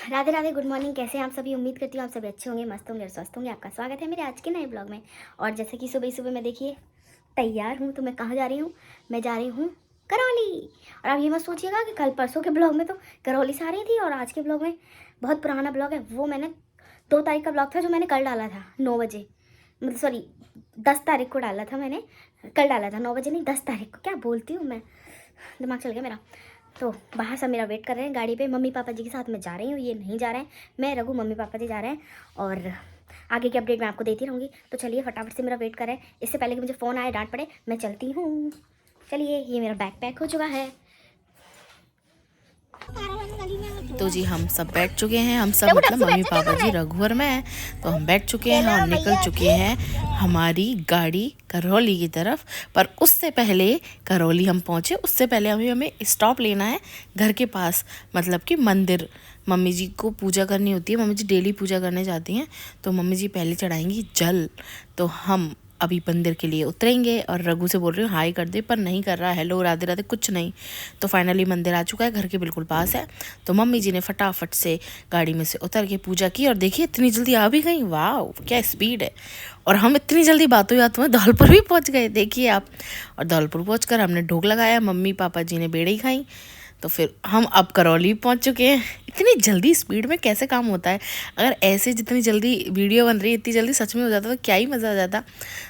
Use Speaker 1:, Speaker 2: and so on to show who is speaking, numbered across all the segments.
Speaker 1: Radhe Radhe, good morning. कैसे हैं आप सभी? उम्मीद करती हूँ आप सभी अच्छे होंगे, मस्त होंगे और स्वस्थ होंगे। आपका स्वागत है मेरे आज के नए ब्लॉग में। और जैसे कि सुबह सुबह मैं देखिए तैयार हूँ, तो मैं कहाँ जा रही हूँ? मैं जा रही हूँ करौली। और आप ये मत सोचिएगा कि कल परसों के ब्लॉग में तो करौली से आ रही थी और आज के ब्लॉग में बहुत पुराना ब्लॉग है। वो मैंने 2 तारीख का ब्लॉग था जो मैंने कल डाला था 9 बजे, मतलब सॉरी 10 तारीख को डाला था मैंने। कल डाला था 9 बजे नहीं, 10 तारीख को। क्या बोलती हूँ मैं, दिमाग चल गया मेरा। तो बाहर सब मेरा वेट कर रहे हैं गाड़ी पे। मम्मी पापा जी के साथ मैं जा रही हूँ, ये नहीं जा रहे हैं। मैं, रघु, मम्मी पापा जी जा रहे हैं और आगे की अपडेट मैं आपको देती रहूँगी। तो चलिए फटाफट से मेरा वेट करें, इससे पहले कि मुझे फ़ोन आए, डांट पड़े। मैं चलती हूँ। चलिए, ये मेरा बैग पैक हो चुका है।
Speaker 2: तो जी हम सब बैठ चुके हैं, हम सब मतलब मम्मी पापा जी, रघु और मैं। तो हम बैठ चुके हैं और निकल चुके हैं हमारी गाड़ी करौली की तरफ। पर उससे पहले करौली हम पहुँचे, उससे पहले हमें स्टॉप लेना है घर के पास, मतलब कि मंदिर। मम्मी जी को पूजा करनी होती है, मम्मी जी डेली पूजा करने जाती हैं। तो मम्मी जी पहले चढ़ाएंगी जल। तो हम अभी मंदिर के लिए उतरेंगे और रघु से बोल रही हूँ हाई कर दे, पर नहीं कर रहा, हेलो राधे राधे कुछ नहीं। तो फाइनली मंदिर आ चुका है, घर के बिल्कुल पास है। तो मम्मी जी ने फटाफट से गाड़ी में से उतर के पूजा की और देखिए इतनी जल्दी आ भी गई, वाह क्या स्पीड है। और हम इतनी जल्दी बातों बातों में धौलपुर भी पहुँच गए, देखिए आप। और धौलपुर पहुँच कर हमने ढोक लगाया, मम्मी पापा जी ने बेड़े ही खाई। तो फिर हम अब करौली पहुंच चुके हैं। इतनी जल्दी स्पीड में कैसे काम होता है? अगर ऐसे जितनी जल्दी वीडियो बन रही है इतनी जल्दी सच में हो जाता तो क्या ही मज़ा आ जाता।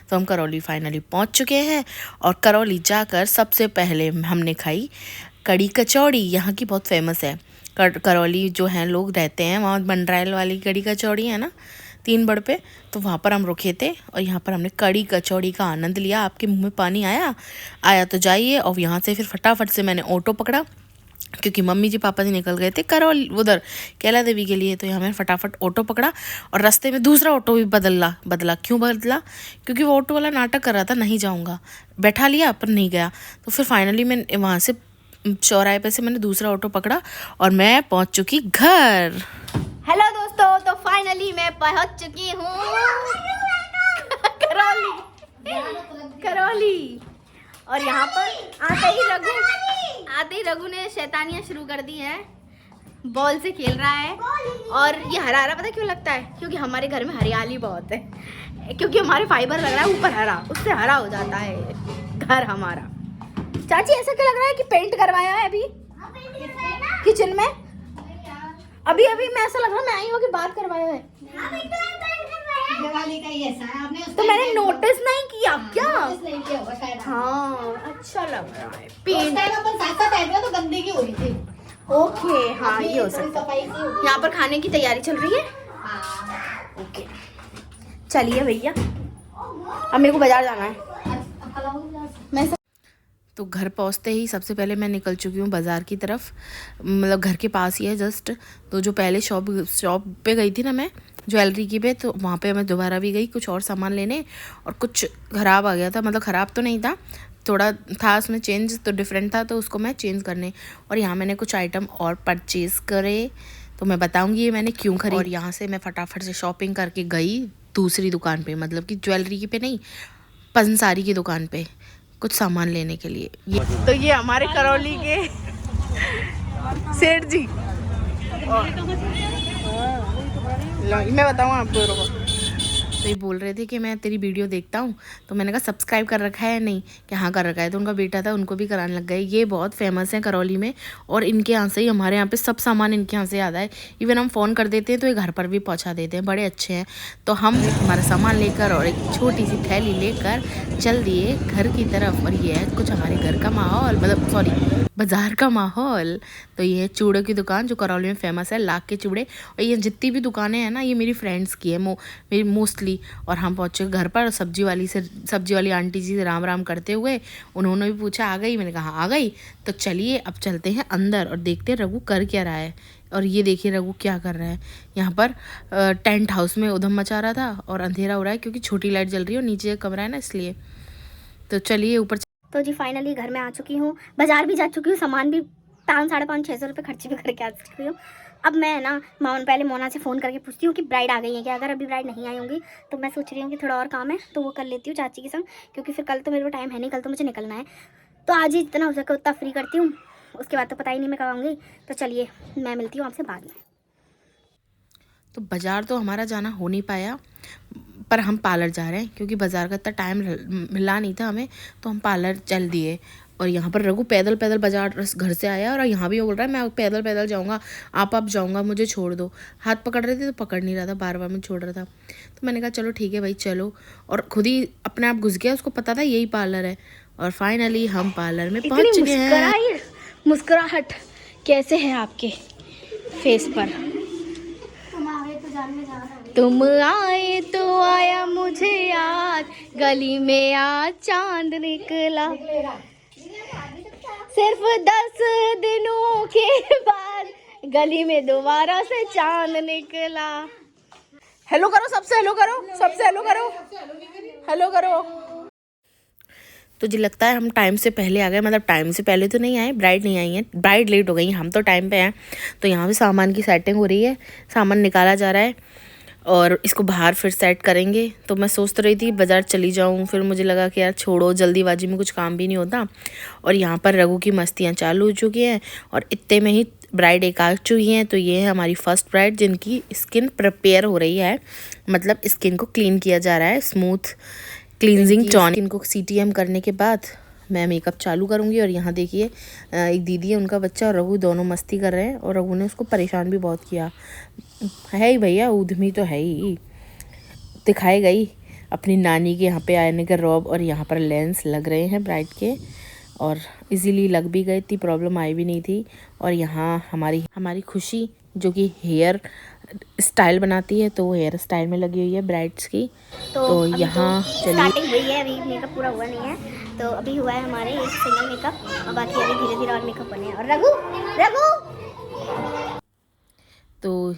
Speaker 2: तो हम करौली फाइनली पहुंच चुके हैं और करौली जाकर सबसे पहले हमने खाई कड़ी कचौड़ी। यहाँ की बहुत फेमस है। करौली जो हैं लोग रहते हैं वहाँ मंडरायल वाली कड़ी कचौड़ी है ना, 3 बड़ पे। तो वहाँ पर हम रुके थे और यहाँ पर हमने कड़ी कचौड़ी का आनंद लिया। आपके मुँह में पानी आया तो जाइए। और यहाँ से फिर फटाफट से मैंने ऑटो पकड़ा, क्योंकि मम्मी जी पापा जी निकल गए थे करौली उधर कैला देवी के लिए। तो यहाँ मैंने फटाफट ऑटो पकड़ा और रास्ते में दूसरा ऑटो भी बदला। क्यों बदला? क्योंकि वो ऑटो वाला नाटक कर रहा था नहीं जाऊँगा, बैठा लिया पर नहीं गया। तो फिर फाइनली मैं वहाँ से चौराहे पे से मैंने दूसरा ऑटो पकड़ा और मैं पहुँच चुकी घर।
Speaker 1: हेलो दोस्तों, तो फाइनली मैं पहुँच चुकी हूँ करौली। और यहाँ पर आते ही रघु ने शैतानियाँ शुरू कर दी है। बॉल से खेल रहा है और ये हरा हरा, पता क्यों लगता है? क्योंकि हमारे घर में हरियाली बहुत है, क्योंकि हमारे फाइबर लग रहा है ऊपर हरा, उससे हरा हो जाता है घर हमारा। चाची ऐसा क्यों लग रहा है कि पेंट करवाया है अभी किचन में? अभी मैं ऐसा लग रहा है मैं आई हूँ कि बात करवाया है।
Speaker 3: दिवाली का ही ऐसा है, आपने
Speaker 1: तो मैंने नोटिस नहीं किया क्या?
Speaker 3: नहीं किया होगा शायद।
Speaker 1: हाँ, अच्छा लग रहा है
Speaker 3: उस
Speaker 1: पेंट।
Speaker 3: टाइम अपन साथ आए थे तो गंदगी हो रही थी।
Speaker 1: ओके, हाँ ये हो सकता है।
Speaker 3: सफाई की होगी।
Speaker 1: यहाँ पर खाने की तैयारी चल रही है।
Speaker 3: हाँ।
Speaker 1: ओके, चलिए भैया, अब मेरे को बाजार जाना है। मैं
Speaker 2: तो घर पहुंचते ही सबसे पहले मैं निकल चुकी हूँ बाज़ार की तरफ, मतलब घर के पास ही है जस्ट। तो जो पहले शॉप पे गई थी ना मैं ज्वेलरी की पे, तो वहाँ पे मैं दोबारा भी गई कुछ और सामान लेने। और कुछ ख़राब आ गया था, मतलब ख़राब तो नहीं था, थोड़ा था उसमें चेंज, तो डिफरेंट था, तो उसको मैं चेंज करने। और यहाँ मैंने कुछ आइटम और परचेज़ करे, तो मैं बताऊँगी ये मैंने क्यों खरीदी। और यहाँ से मैं फटाफट से शॉपिंग करके गई दूसरी दुकान पर, मतलब कि ज्वेलरी की पे नहीं, पंसारी की दुकान पर कुछ सामान लेने के लिए। तो ये हमारे करौली के सेठ जी, मैं बताऊँ आपको। तो ये बोल रहे थे कि मैं तेरी वीडियो देखता हूँ, तो मैंने कहा सब्सक्राइब कर रखा है? नहीं, कि हाँ कर रखा है। तो उनका बेटा था, उनको भी कराने लग गए। ये बहुत फेमस है करौली में और इनके यहाँ से ही हमारे यहाँ पे सब सामान इनके यहाँ से आता है। इवन हम फ़ोन कर देते हैं तो ये घर पर भी पहुँचा देते हैं, बड़े अच्छे हैं। तो हम हमारा सामान लेकर और एक छोटी सी थैली लेकर चल दिए घर की तरफ। और ये है कुछ हमारे घर का माहौल, मतलब सॉरी बाज़ार का माहौल। तो ये है चूड़ों की दुकान जो करौली में फेमस है, लाख के चूड़े। और ये जितनी भी दुकानें हैं ना, ये मेरी फ्रेंड्स की है मेरी मोस्टली। और हम पहुँचे घर पर, सब्जी वाली आंटी जी से राम राम करते हुए उन्होंने भी पूछा आ गई? मैंने कहा आ गई। तो चलिए अब चलते हैं अंदर और देखते हैं रघु कर क्या रहा है। और ये देखिए रघु क्या कर रहा है। यहाँ पर टेंट हाउस में उधम मचा रहा था और अंधेरा हो रहा है क्योंकि छोटी लाइट जल रही है और नीचे कमरा है ना, इसलिए। तो चलिए ऊपर।
Speaker 1: तो जी फाइनली घर में आ चुकी हूँ, बाजार भी जा चुकी हूँ, सामान भी 500-600 रुपये खर्च भी करके आ चुकी हूँ। अब मैं ना पहले मोना से फ़ोन करके पूछती हूँ कि ब्राइड आ गई है क्या। अगर अभी ब्राइड नहीं आई होंगी तो मैं सोच रही हूँ कि थोड़ा और काम है तो वो कर लेती हूँ चाची के संग, क्योंकि फिर कल तो मेरे को टाइम है नहीं, कल तो मुझे निकलना है। तो आज ही जितना हो सके उतना फ्री करती हूँ, उसके बाद तो पता ही नहीं मैं कब आऊँगी। तो चलिए मैं मिलती हूँ आपसे बाद में।
Speaker 2: तो बाज़ार तो हमारा जाना हो नहीं पाया, पर हम पार्लर जा रहे हैं क्योंकि बाज़ार का इतना टाइम मिला नहीं था हमें, तो हम पार्लर चल दिए। और यहाँ पर रघु पैदल पैदल बाज़ार घर से आया और यहाँ भी वो बोल रहा है मैं पैदल पैदल जाऊँगा, आप जाऊँगा, मुझे छोड़ दो। हाथ पकड़ रहे थे तो पकड़ नहीं रहा था, बार बार मैं छोड़ रहा था। तो मैंने कहा चलो ठीक है भाई चलो, और खुद ही अपने आप घुस गया, उसको पता था यही पार्लर है। और फाइनली हम पार्लर में पहुँच चुके हैं।
Speaker 1: मुस्कुराहट कैसे है आपके फेस पर? तुम आए तो आया मुझे याद, गली में आज चांद निकला, सिर्फ 10 दिनों के बाद गली में दोबारा से चांद निकला।
Speaker 2: हेलो करो सबसे, हेलो करो सबसे, हेलो करो, हेलो करो। तो जी लगता है हम टाइम से पहले आ गए, मतलब टाइम से पहले तो नहीं आए, ब्राइड नहीं आई है, ब्राइड लेट हो गई, हम तो टाइम पे हैं। तो यहाँ भी सामान की सेटिंग हो रही है, सामान निकाला जा रहा है और इसको बाहर फिर सेट करेंगे। तो मैं सोच तो रही थी बाज़ार चली जाऊँ, फिर मुझे लगा कि यार छोड़ो, जल्दीबाजी में कुछ काम भी नहीं होता। और यहाँ पर रघु की मस्तियाँ चालू हो चुकी हैं और इतने में ही ब्राइड एक आ चुकी हैं। तो ये है हमारी फर्स्ट ब्राइड जिनकी स्किन प्रिपेयर हो रही है, मतलब स्किन को क्लीन किया जा रहा है, स्मूथ क्लींजिंग टॉनिक। इनको CTM करने के बाद मैं मेकअप चालू करूँगी। और यहाँ देखिए एक दीदी है, उनका बच्चा और रघु दोनों मस्ती कर रहे हैं और रघु ने उसको परेशान भी बहुत किया है ही, भैया उद्यमी तो है ही। दिखाए गई अपनी नानी के यहाँ पे आने का रॉब, और यहाँ पर लेंस लग रहे हैं ब्राइड के और इजीली लग भी गए, इतनी प्रॉब्लम आई भी नहीं थी। और यहाँ हमारी खुशी जो कि हेयर स्टाइल बनाती है, तो वो हेयर स्टाइल में लगी हुई है ब्राइड्स की। तो यहाँ
Speaker 1: स्टार्टिंग हुई है, अभी मेकअप पूरा हुआ नहीं है। तो अभी हुआ है हमारे एक सिंगल मेकअप और बाकी अभी धीरे धीरे और मेकअप बने हैं। और रघु
Speaker 2: तो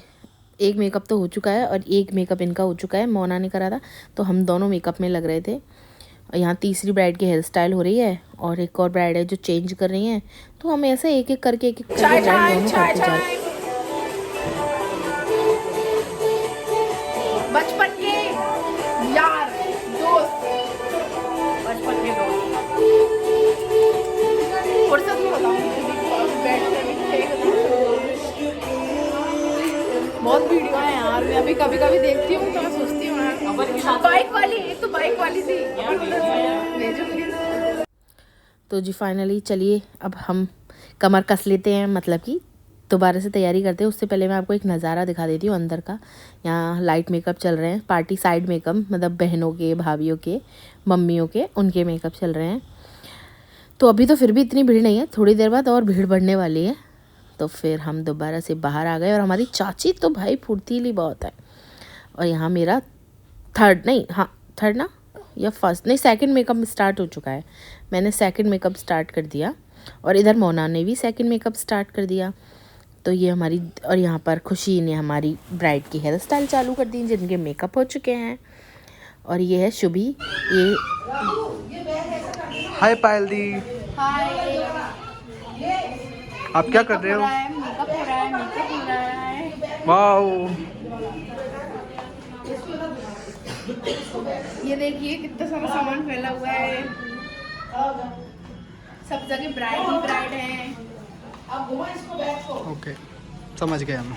Speaker 2: एक मेकअप तो हो चुका है और एक मेकअप इनका हो चुका है, मोना ने करा था, तो हम दोनों मेकअप में लग रहे थे। और यहाँ तीसरी ब्राइड की हेयर स्टाइल हो रही है और एक और ब्राइड है जो चेंज कर रही हैं। तो हम ऐसे एक एक करके ब्राइड दोनों करते जा रहे हैं। बचपन के यार दोस्त, बचपन के दोस्त फुर्सत में बहुत वीडियो है यार, मैं अभी कभी कभी देखती हूँ तो मैं सोचती हूँ बाइक वाली, एक तो बाइक वाली थी। तो जी फाइनली चलिए अब हम कमर कस लेते हैं, मतलब कि दोबारा से तैयारी करते हैं। उससे पहले मैं आपको एक नज़ारा दिखा देती हूँ अंदर का। यहाँ लाइट मेकअप चल रहे हैं, पार्टी साइड मेकअप, मतलब बहनों के, भाभीयों के, मम्मियों के, उनके मेकअप चल रहे हैं। तो अभी तो फिर भी इतनी भीड़ नहीं है, थोड़ी देर बाद और भीड़ बढ़ने वाली है। तो फिर हम दोबारा से बाहर आ गए और हमारी चाची तो भाई फुर्तीली बहुत है। और यहाँ मेरा थर्ड ना या फर्स्ट नहीं, सेकंड मेकअप स्टार्ट हो चुका है। मैंने सेकंड मेकअप स्टार्ट कर दिया और इधर मोना ने भी सेकंड मेकअप स्टार्ट कर दिया। तो ये हमारी, और यहाँ पर खुशी ने हमारी ब्राइड की हेयर स्टाइल चालू कर दी, जिनके मेकअप हो चुके हैं। और ये है शुभी, ये
Speaker 4: हाय पायल दी, आप क्या कर रहे हो?
Speaker 3: मेकअप हो रहा है, मेकअप हो रहा है।
Speaker 4: वाओ,
Speaker 3: ये देखिए कितना सारा सामान फैला हुआ है, सब जगह ब्राइड ही ब्राइड है।
Speaker 4: ओके समझ गया हम।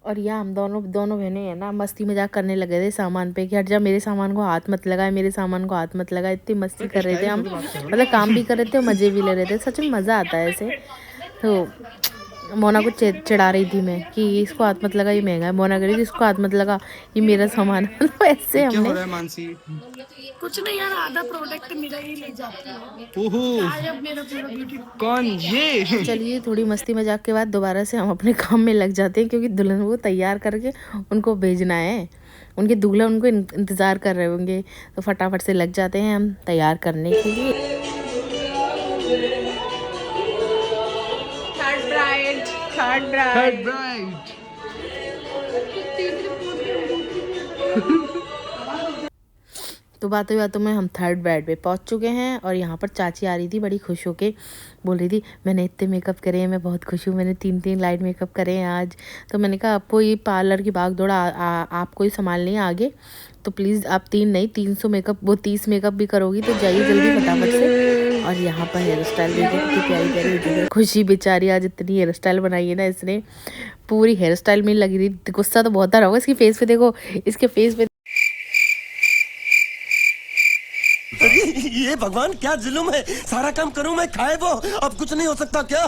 Speaker 2: और यहाँ हम दोनों बहनें हैं ना, मस्ती मजाक करने लगे थे सामान पे कि हट जा, मेरे सामान को हाथ मत लगाए, मेरे सामान को हाथ मत लगाए। इतनी मस्ती कर रहे थे हम, मतलब काम भी कर रहे थे और मज़े भी ले रहे थे। सच में मज़ा आता है ऐसे। तो मोना को चिढ़ा रही थी मैं कि इसको हाथ मत लगा, ये महंगा है। मोना कह रही थी इसको हाथ मत लगा, ये मेरा सामान है। मतलब ऐसे
Speaker 4: क्या हो
Speaker 2: हमने
Speaker 4: रहा है मानसी?
Speaker 3: कुछ नहीं यार, आधा प्रोडक्ट मेरा ही ले जाती है।
Speaker 4: ओहो,
Speaker 3: अब मेरा पूरा ब्यूटी
Speaker 4: कौन ये?
Speaker 2: चलिए थोड़ी मस्ती मजाक के बाद दोबारा से हम अपने काम में लग जाते हैं, क्योंकि दुल्हन को तैयार करके उनको भेजना है। उनके दूल्हा उनको इंतज़ार कर रहे होंगे, तो फटाफट से लग जाते हैं हम तैयार करने के लिए।
Speaker 3: Third
Speaker 4: bride.
Speaker 2: तो बातों में हम थर्ड ब्राइड पे पहुंच चुके हैं। और यहाँ पर चाची आ रही थी बड़ी खुश होके, बोल रही थी मैंने इतने मेकअप करे हैं, मैं बहुत खुश हूँ, मैंने 3 लाइट मेकअप करे हैं आज। तो मैंने कहा आपको ये पार्लर की भाग दौड़ आपको ही संभालनी है आगे, तो प्लीज़ आप 3 नहीं 300 मेकअप, वो 30 मेकअप भी करोगी तो जाइए जल्दी फटाफट से। और यहाँ पर हेयर स्टाइल देखिए कितनी प्यारी प्यारी लगी है। खुशी बेचारी आज इतनी हेयर स्टाइल बनाई है ना इसने, पूरी हेयर स्टाइल में लगी रही। गुस्सा तो बहुत आ रहा होगा इसकी फेस पे, देखो इसके फेस पे।
Speaker 5: ये भगवान क्या जुल्म है, सारा काम करूं मैं, खाए वो, अब कुछ नहीं हो सकता क्या।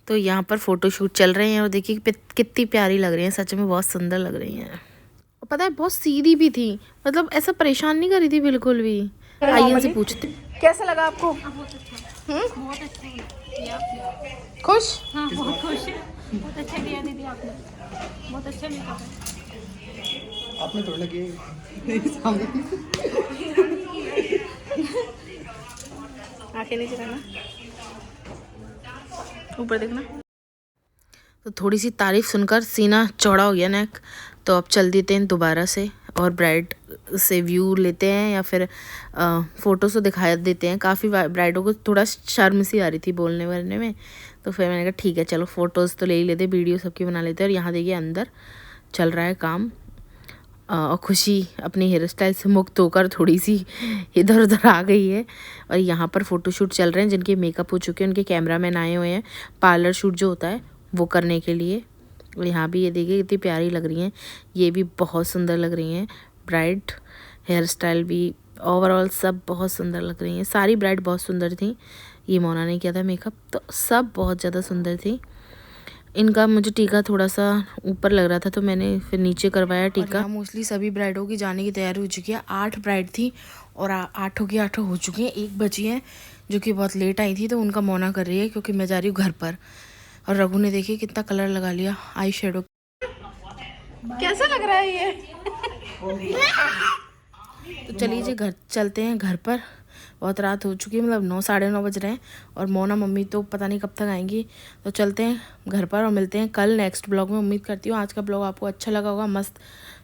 Speaker 2: तो यहाँ पर फोटोशूट चल रहे हैं और देखिए कितनी प्यारी लग रही है, सच में बहुत सुंदर लग रही हैं। पता है बहुत सीधी भी थी, मतलब ऐसा परेशान नहीं कर रही थी बिल्कुल भी। आइए इनसे पूछते
Speaker 3: कैसा लगा आपको?
Speaker 6: बहुत अच्छा
Speaker 3: खुश?
Speaker 6: हाँ बहुत खुश है, बहुत अच्छा किया दीदी आपने, बहुत अच्छा मेकअप है।
Speaker 4: आपने थोड़ा किया
Speaker 3: आंखें नीचे करना, ऊपर देखना।
Speaker 2: तो थोड़ी सी तारीफ सुनकर सीना चौड़ा हो गया नेक, तो अब चल देते हैं दोबारा से और ब्राइड से व्यू लेते हैं या फिर फ़ोटो से दिखा देते हैं। काफ़ी ब्राइडों को थोड़ा शर्म सी आ रही थी बोलने वरने में, तो फिर मैंने कहा ठीक है चलो फ़ोटोज़ तो ले ही लेते, वीडियो सबकी बना लेते हैं। और यहाँ देखिए अंदर चल रहा है काम और खुशी अपनी हेयर स्टाइल से मुक्त होकर थोड़ी सी इधर उधर आ गई है। और यहाँ पर फ़ोटोशूट चल रहे हैं, जिनके मेकअप हो चुके हैं उनके कैमरामैन आए हुए हैं पार्लर शूट जो होता है वो करने के लिए। और यहाँ भी ये देखिए कितनी प्यारी लग रही हैं, ये भी बहुत सुंदर लग रही हैं ब्राइड। हेयर स्टाइल भी ओवरऑल सब बहुत सुंदर लग रही हैं, सारी ब्राइड बहुत सुंदर थी। ये मोना ने किया था मेकअप, तो सब बहुत ज़्यादा सुंदर थी। इनका मुझे टीका थोड़ा सा ऊपर लग रहा था तो मैंने फिर नीचे करवाया टीका। मोस्टली सभी ब्राइडों की जाने की तैयारी हो चुकी है। 8 ब्राइड थी और 8 की 8 हो चुकी हैं। एक बची है जो कि बहुत लेट आई थी, तो उनका मोना कर रही है क्योंकि मैं जा रही हूँ घर पर। और रघु ने देखिए कितना कलर लगा लिया आई शेडो।
Speaker 3: कैसा लग रहा है ये?
Speaker 2: तो चलिए जी घर चलते हैं घर पर, बहुत रात हो चुकी है, मतलब 9 साढ़े 9 बज रहे हैं। और मोना मम्मी तो पता नहीं कब तक आएंगी, तो चलते हैं घर पर और मिलते हैं कल नेक्स्ट ब्लॉग में। उम्मीद करती हूँ आज का ब्लॉग आपको अच्छा लगा होगा, मस्त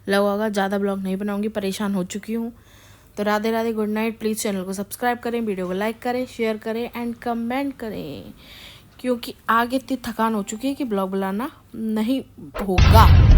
Speaker 2: लगा होगा। ज़्यादा ब्लॉग नहीं बनाऊँगी, परेशान हो चुकी हूँ। तो Radhe Radhe, good night. Please channel को सब्सक्राइब करें, वीडियो को लाइक करें, शेयर करें एंड कमेंट करें, क्योंकि आगे इतनी थकान हो चुकी है कि ब्लॉग बनाना नहीं होगा।